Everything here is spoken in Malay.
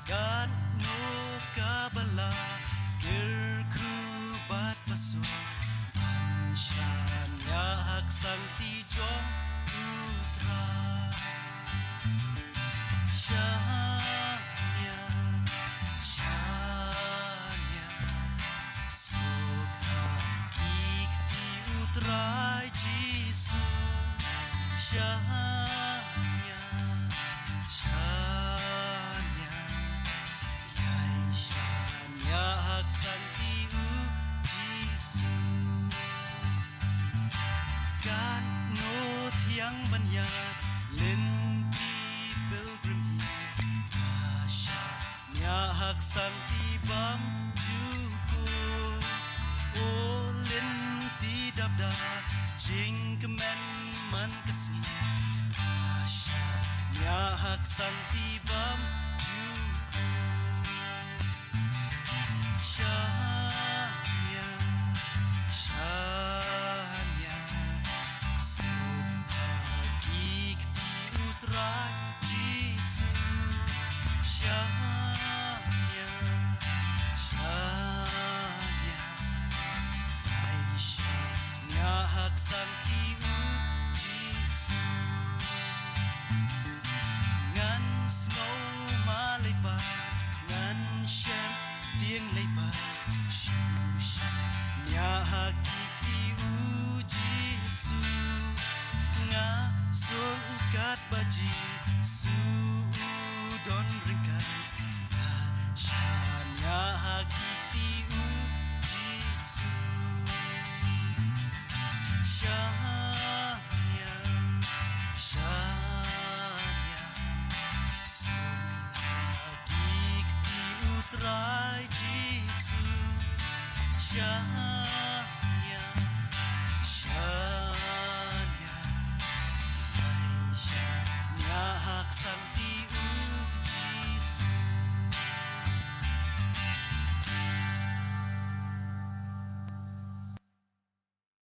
Gan no kabala gerkubat pasu Ansyanya hak sang tijong putra Syanya Syanya Sukha ikti utrai Jisu Syanya Syanya Yai Syanya hak sang tiu Jisu Gan no thiang banya lên pilgrim Asyanya hak sang tibam juku O lên ti dabda jing kemen man kasih Asyanya hak sang tibam juku Syanya Syanya Subhagi kti utrai Jisu Syanya Syanya Aisyanya hak sang tiu Jisu Ngan sngau ma lepa Ngan shem tiếng lepa Shu Syanya hak tiu Jisu Nga sungkat baji Su don ringkai Syanya hak tiu Jisu Syanya Syanya Sunghagi kti utrai Jisu Syanya